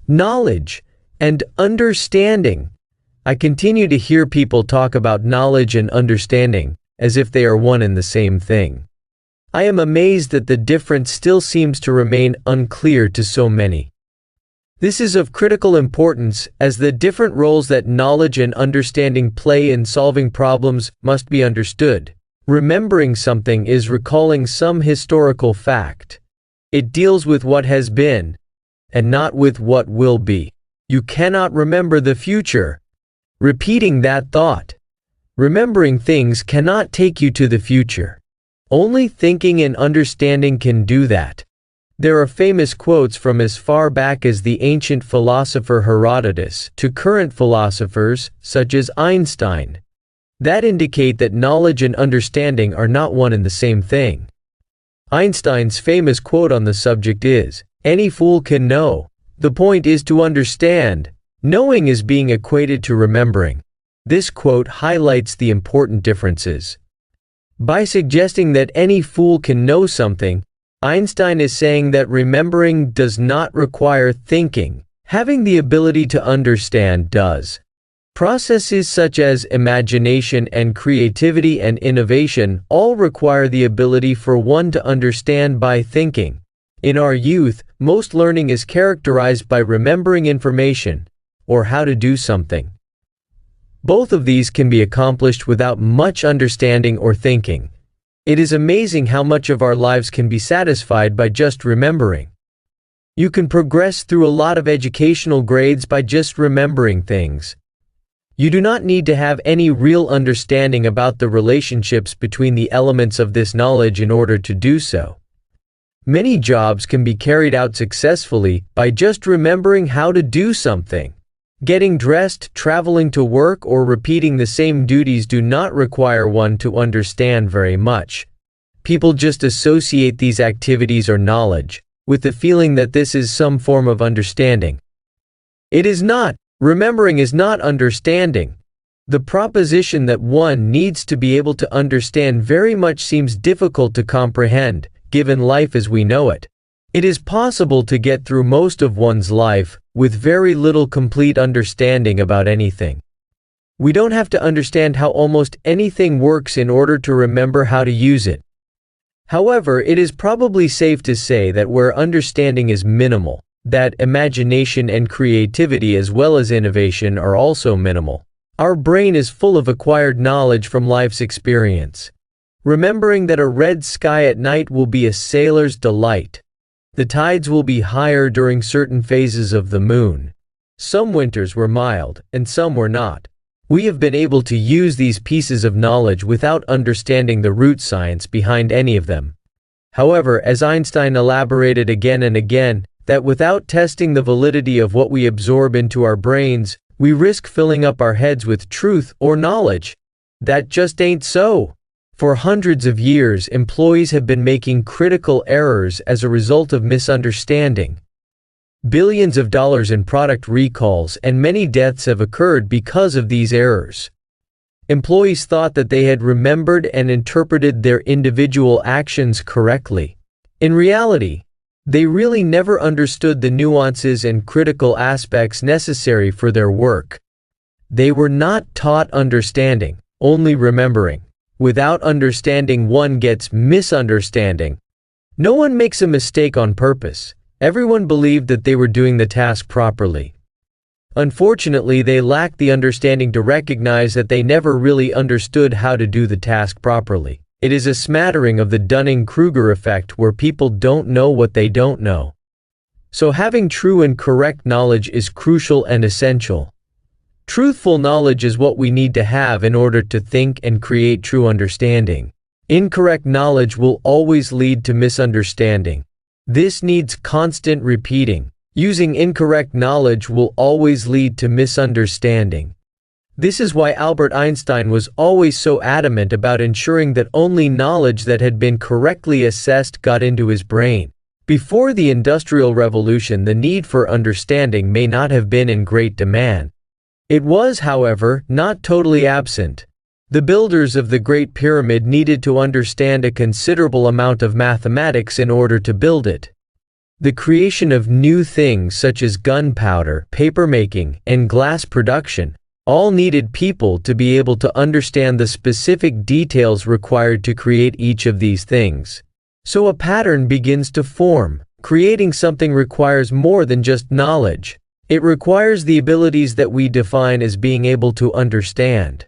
knowledge, and understanding. I continue to hear people talk about knowledge and understanding as if they are one and the same thing. I am amazed that the difference still seems to remain unclear to so many. This is of critical importance, as the different roles that knowledge and understanding play in solving problems must be understood. Remembering something is recalling some historical fact. It deals with what has been, and not with what will be. You cannot remember the future. Repeating that thought. Remembering things cannot take you to the future. Only thinking and understanding can do that. There are famous quotes from as far back as the ancient philosopher Herodotus to current philosophers, such as Einstein, that indicate that knowledge and understanding are not one and the same thing. Einstein's famous quote on the subject is, "Any fool can know. The point is to understand." Knowing is being equated to remembering. This quote highlights the important differences. By suggesting that any fool can know something, Einstein is saying that remembering does not require thinking. Having the ability to understand does. Processes such as imagination and creativity and innovation all require the ability for one to understand by thinking. In our youth, most learning is characterized by remembering information, or how to do something. Both of these can be accomplished without much understanding or thinking. It is amazing how much of our lives can be satisfied by just remembering. You can progress through a lot of educational grades by just remembering things. You do not need to have any real understanding about the relationships between the elements of this knowledge in order to do so. Many jobs can be carried out successfully by just remembering how to do something. Getting dressed, traveling to work, or repeating the same duties do not require one to understand very much. People just associate these activities or knowledge with the feeling that this is some form of understanding. It is not. Remembering is not understanding. The proposition that one needs to be able to understand very much seems difficult to comprehend, given life as we know it. It is possible to get through most of one's life with very little complete understanding about anything. We don't have to understand how almost anything works in order to remember how to use it. However, it is probably safe to say that where understanding is minimal, that imagination and creativity as well as innovation are also minimal. Our brain is full of acquired knowledge from life's experience. Remembering that a red sky at night will be a sailor's delight. The tides will be higher during certain phases of the moon. Some winters were mild, and some were not. We have been able to use these pieces of knowledge without understanding the root science behind any of them. However, as Einstein elaborated again and again, that without testing the validity of what we absorb into our brains, we risk filling up our heads with truth or knowledge. That just ain't so. For hundreds of years, employees have been making critical errors as a result of misunderstanding. Billions of dollars in product recalls and many deaths have occurred because of these errors. Employees thought that they had remembered and interpreted their individual actions correctly. In reality, they really never understood the nuances and critical aspects necessary for their work. They were not taught understanding, only remembering. Without understanding, one gets misunderstanding. No one makes a mistake on purpose. Everyone believed that they were doing the task properly. Unfortunately, they lacked the understanding to recognize that they never really understood how to do the task properly. It is a smattering of the Dunning-Kruger effect where people don't know what they don't know. So having true and correct knowledge is crucial and essential. Truthful knowledge is what we need to have in order to think and create true understanding. Incorrect knowledge will always lead to misunderstanding. This needs constant repeating. Using incorrect knowledge will always lead to misunderstanding. This is why Albert Einstein was always so adamant about ensuring that only knowledge that had been correctly assessed got into his brain. Before the Industrial Revolution, the need for understanding may not have been in great demand. It was, however, not totally absent. The builders of the Great Pyramid needed to understand a considerable amount of mathematics in order to build it. The creation of new things such as gunpowder, papermaking, and glass production all needed people to be able to understand the specific details required to create each of these things. So a pattern begins to form. Creating something requires more than just knowledge. It requires the abilities that we define as being able to understand.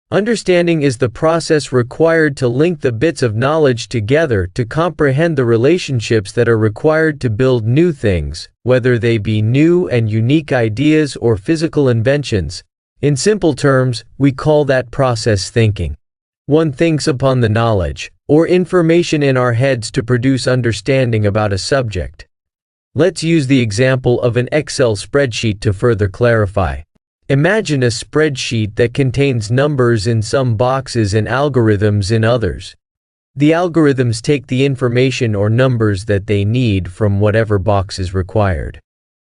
Understanding is the process required to link the bits of knowledge together to comprehend the relationships that are required to build new things, whether they be new and unique ideas or physical inventions. In simple terms, we call that process thinking. One thinks upon the knowledge or information in our heads to produce understanding about a subject. Let's use the example of an Excel spreadsheet to further clarify. Imagine a spreadsheet that contains numbers in some boxes and algorithms in others. The algorithms take the information or numbers that they need from whatever box is required.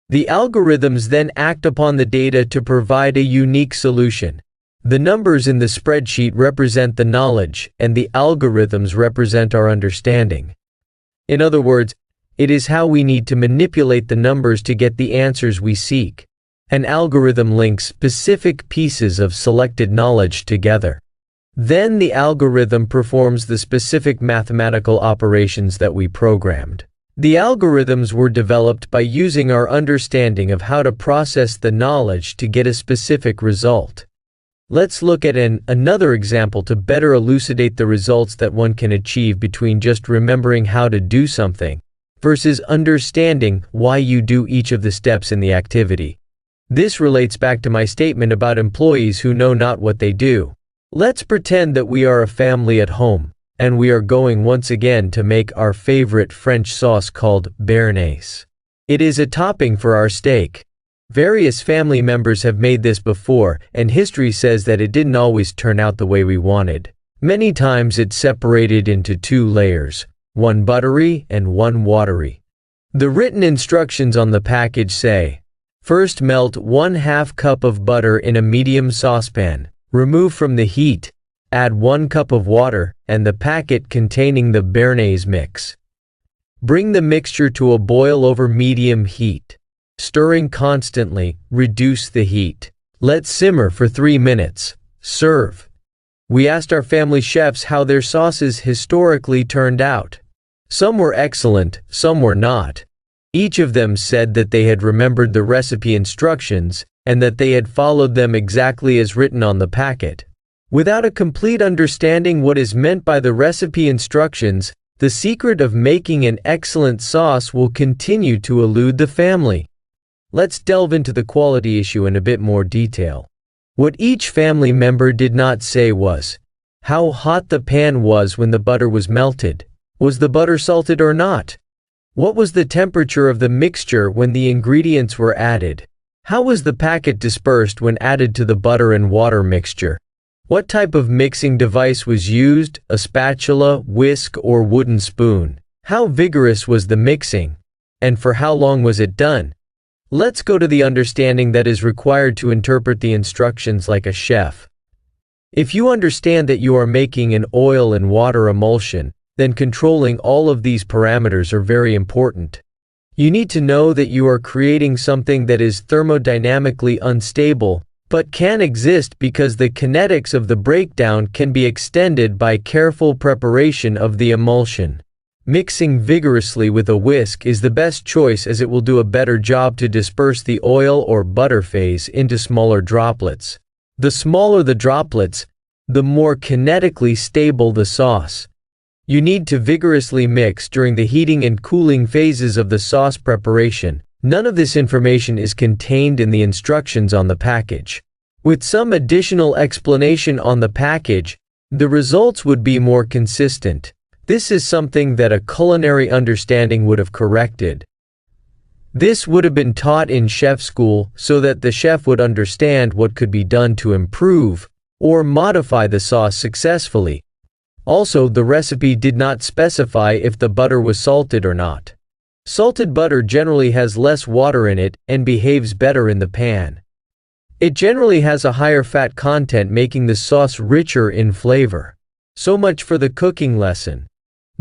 The algorithms then act upon the data to provide a unique solution. The numbers in the spreadsheet represent the knowledge, and the algorithms represent our understanding. In other words, it is how we need to manipulate the numbers to get the answers we seek. An algorithm links specific pieces of selected knowledge together. Then the algorithm performs the specific mathematical operations that we programmed. The algorithms were developed by using our understanding of how to process the knowledge to get a specific result. Let's look at another example to better elucidate the results that one can achieve between just remembering how to do something versus understanding why you do each of the steps in the activity. This relates back to my statement about employees who know not what they do. Let's pretend that we are a family at home, and we are going once again to make our favorite French sauce called béarnaise. It is a topping for our steak. Various family members have made this before, and history says that it didn't always turn out the way we wanted. Many times it's separated into two layers, one buttery and one watery. The written instructions on the package say, first melt 1/2 cup of butter in a medium saucepan, remove from the heat, add 1 cup of water and the packet containing the béarnaise mix. Bring the mixture to a boil over medium heat. Stirring constantly, reduce the heat. Let simmer for 3 minutes. Serve. We asked our family chefs how their sauces historically turned out. Some were excellent, some were not. Each of them said that they had remembered the recipe instructions and that they had followed them exactly as written on the packet. Without a complete understanding what is meant by the recipe instructions, the secret of making an excellent sauce will continue to elude the family. Let's delve into the quality issue in a bit more detail. What each family member did not say was how hot the pan was when the butter was melted. Was the butter salted or not? What was the temperature of the mixture when the ingredients were added? How was the packet dispersed when added to the butter and water mixture? What type of mixing device was used, a spatula, whisk, or wooden spoon? How vigorous was the mixing? And for how long was it done? Let's go to the understanding that is required to interpret the instructions like a chef. If you understand that you are making an oil and water emulsion, then controlling all of these parameters are very important. You need to know that you are creating something that is thermodynamically unstable, but can exist because the kinetics of the breakdown can be extended by careful preparation of the emulsion. Mixing vigorously with a whisk is the best choice as it will do a better job to disperse the oil or butter phase into smaller droplets. The smaller the droplets, the more kinetically stable the sauce. You need to vigorously mix during the heating and cooling phases of the sauce preparation. None of this information is contained in the instructions on the package. With some additional explanation on the package, the results would be more consistent. This is something that a culinary understanding would have corrected. This would have been taught in chef school so that the chef would understand what could be done to improve or modify the sauce successfully. Also, the recipe did not specify if the butter was salted or not. Salted butter generally has less water in it and behaves better in the pan. It generally has a higher fat content, making the sauce richer in flavor. So much for the cooking lesson.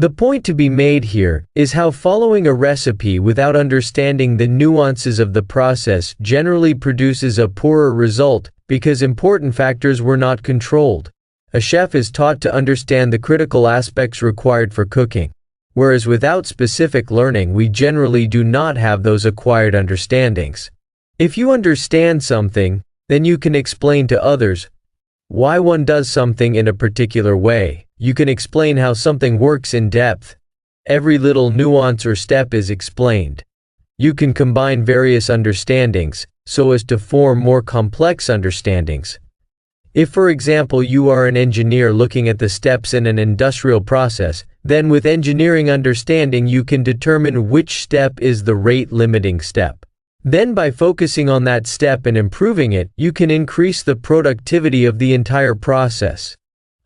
The point to be made here is how following a recipe without understanding the nuances of the process generally produces a poorer result because important factors were not controlled. A chef is taught to understand the critical aspects required for cooking, whereas without specific learning we generally do not have those acquired understandings. If you understand something, then you can explain to others why one does something in a particular way. You can explain how something works in depth. Every little nuance or step is explained. You can combine various understandings so as to form more complex understandings. If, for example, you are an engineer looking at the steps in an industrial process, then with engineering understanding you can determine which step is the rate-limiting step. Then by focusing on that step and improving it, you can increase the productivity of the entire process.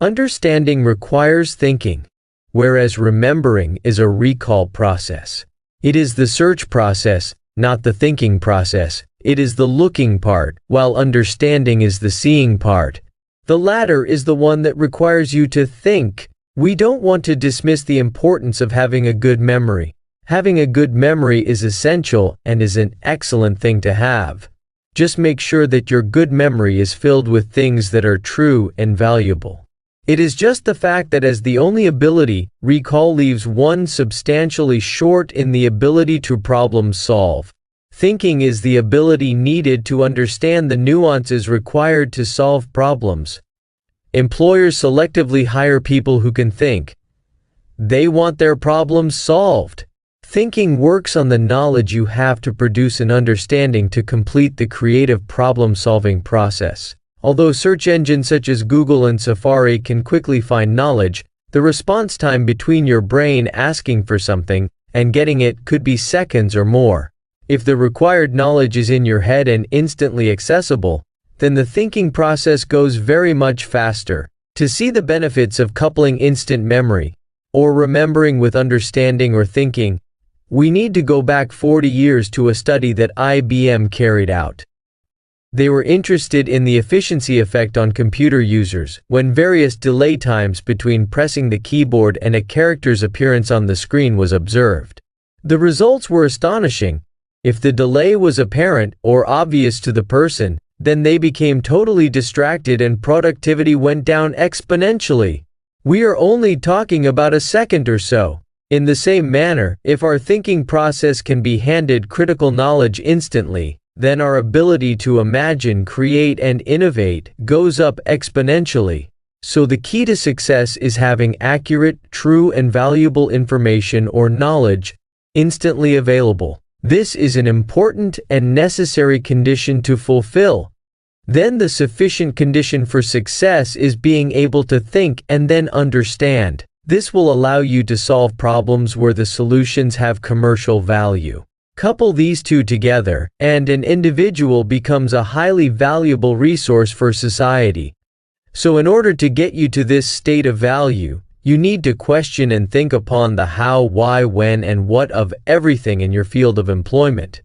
Understanding requires thinking, whereas remembering is a recall process. It is the search process, not the thinking process. It is the looking part, while understanding is the seeing part. The latter is the one that requires you to think. We don't want to dismiss the importance of having a good memory. Having a good memory is essential and is an excellent thing to have. Just make sure that your good memory is filled with things that are true and valuable. It is just the fact that as the only ability, recall leaves one substantially short in the ability to problem solve. Thinking is the ability needed to understand the nuances required to solve problems. Employers selectively hire people who can think. They want their problems solved. Thinking works on the knowledge you have to produce an understanding to complete the creative problem-solving process. Although search engines such as Google and Safari can quickly find knowledge, the response time between your brain asking for something and getting it could be seconds or more. If the required knowledge is in your head and instantly accessible, then the thinking process goes very much faster. To see the benefits of coupling instant memory, or remembering with understanding or thinking, we need to go back 40 years to a study that IBM carried out. They were interested in the efficiency effect on computer users when various delay times between pressing the keyboard and a character's appearance on the screen was observed. The results were astonishing. If the delay was apparent or obvious to the person, then they became totally distracted and productivity went down exponentially. We are only talking about a second or so. In the same manner, if our thinking process can be handed critical knowledge instantly, then our ability to imagine, create, and innovate goes up exponentially. So the key to success is having accurate, true, and valuable information or knowledge instantly available. This is an important and necessary condition to fulfill. Then the sufficient condition for success is being able to think and then understand. This will allow you to solve problems where the solutions have commercial value. Couple these two together, and an individual becomes a highly valuable resource for society. So in order to get you to this state of value, you need to question and think upon the how, why, when, and what of everything in your field of employment.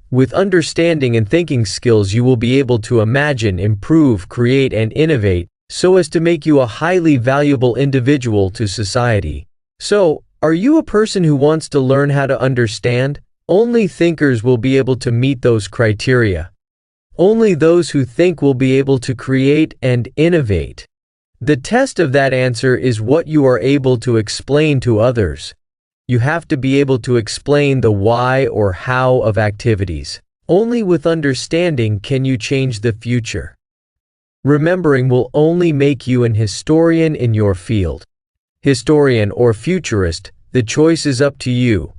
With understanding and thinking skills, you will be able to imagine, improve, create, and innovate so as to make you a highly valuable individual to society. So, are you a person who wants to learn how to understand? Only thinkers will be able to meet those criteria. Only those who think will be able to create and innovate. The test of that answer is what you are able to explain to others. You have to be able to explain the why or how of activities. Only with understanding can you change the future. Remembering will only make you an historian in your field. Historian or futurist, the choice is up to you.